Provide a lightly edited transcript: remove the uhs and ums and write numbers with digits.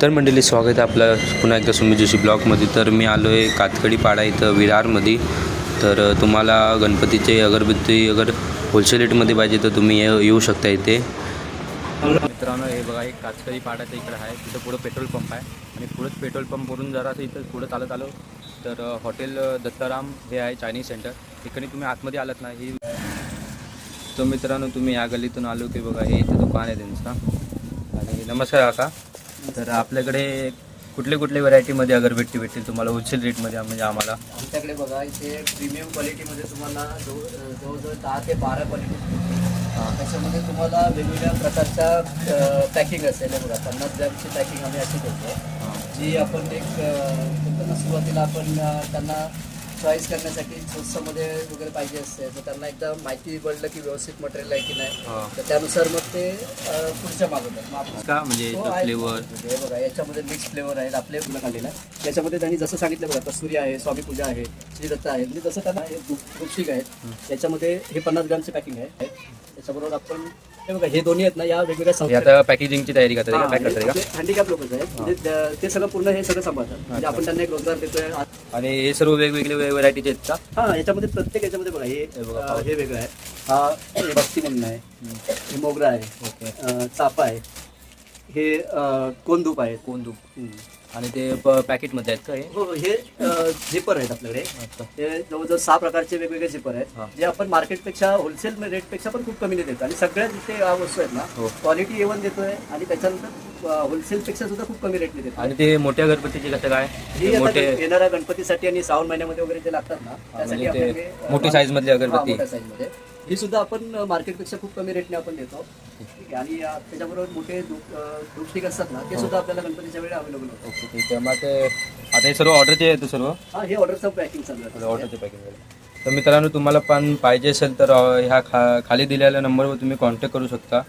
तर मंडळी स्वागत आहे आपलं पुन्हा एकदा सुमित जोशी ब्लॉगमध्ये. तर मी आलो आहे कातकडी पाडा इथं विरारमध्ये. तर तुम्हाला गणपतीचे अगरबत्ती अगर होलसेल रेटमध्ये पाहिजे तर तुम्ही येऊ शकता इथे. मित्रांनो हे बघा एक कातकडी पाडाचं इकडं आहे. तिथं पुढं पेट्रोल पंप आहे आणि पुढंच पेट्रोल पंपवरून जरासं इथं पुढं चालत आलो तर हॉटेल दत्ताराम हे आहे चायनीज सेंटर. इकडे तुम्ही आतमध्ये आलात ना ही. तर मित्रांनो तुम्ही या गल्लीतून आलो की बघा हे इथं दुकान आहे त्यांचं. आणि नमस्कार काका. तर आपल्याकडे कुठले कुठले व्हरायटीमध्ये अगरबत्ती भेटतील तुम्हाला होलसेल रेटमध्ये म्हणजे आम्हाला? आमच्याकडे बघा इथे प्रीमियम क्वालिटीमध्ये तुम्हाला जवळजवळ 10 ते 12 क्वालिटी. त्याच्यामध्ये तुम्हाला वेगवेगळ्या प्रकारच्या पॅकिंग असेल. बघा 50 ग्रॅमची पॅकिंग आम्ही अशी देतो, जी आपण एक सुरुवातीला आपण त्यांना चॉईस करण्यासाठी स्वस्तामध्ये वगैरे पाहिजे असते. तर त्यांना एकदा माहिती पडलं की व्यवस्थित मटेरियल आहे की नाही, तर त्यानुसार मग ते पुढच्या मागवतात. मग का म्हणजे फ्लेवर हे बघा याच्यामध्ये मिक्स फ्लेवर आहेत आपले फुलं खाल्लेलं आहे. त्याच्यामध्ये त्यांनी जसं सांगितलं बघा कस्तुरी आहे, स्वामी पूजा आहे, श्रीदत्त आहे, म्हणजे जसं त्यांना हे गुपशिक आहेत. त्याच्यामध्ये हे 50 ग्रॅमचे पॅकिंग आहे. त्याच्याबरोबर आपण हे बघा हे दोन्ही आहेत ना या वेगवेगळ्या आता पॅकेजिंगची तयारी करतात का, पॅक करतात का? हँडिकॅप लोकच आहेत, म्हणजे ते सगळं पूर्ण हे सगळं सांभाळतात. म्हणजे आपण त्यांना एक रोजगार देतोय. आणि हे सर्व वेगवेगळे व्हरायटीचे आहेत का? हा याच्यामध्ये प्रत्येक याच्यामध्ये बघा हे वेगळं आहे. हा हे भक्ती म्हणून आहे, हे मोगरा आहे, ओके, चाफा आहे, हे कोंदूप आहे. कोंदूप. आणि ते पॅकेटमध्ये आहेत का हे? हो हे झिपर आहेत आपल्याकडे. हे जवळजवळ 6 प्रकारचे वेगवेगळे झिपर आहेत, जे आपण मार्केटपेक्षा होलसेल रेटपेक्षा पण खूप कमीने देतो. आणि सगळ्यात जिथे वस्तू आहेत ना क्वालिटी A1 देतोय आणि त्याच्यानंतर होलसेलपेक्षा सुद्धा खूप कमी रेटने देतो. आणि ते मोठ्या गणपतीचे कसं काय? हे मोठे येणाऱ्या गणपतीसाठी आणि श्रावण महिन्यामध्ये वगैरे जे लागतात ना त्यासाठी म्हणजे मोठी साईज मधली अगरबत्ती. मोठ्या साईजमध्ये ही सुद्धा आपण मार्केटपेक्षा खूप कमी रेटने आपण देतो. ठीक आहे. आणि त्याच्याबरोबर मोठे धूपस्टिक असतात ना ते सुद्धा आपल्याला गणपतीच्या वेळी अवेलेबल होतं. ओके, ठीक आहे. मग ते आता हे सर्व ऑर्डरचे आहे सर्व? हा हे ऑर्डरचं पॅकिंग चालू आहे. ऑर्डरचे पॅकिंग. तर मित्रांनो तुम्हाला पण पाहिजे असेल तर ह्या खाली दिलेल्या नंबरवर तुम्ही कॉन्टॅक्ट करू शकता.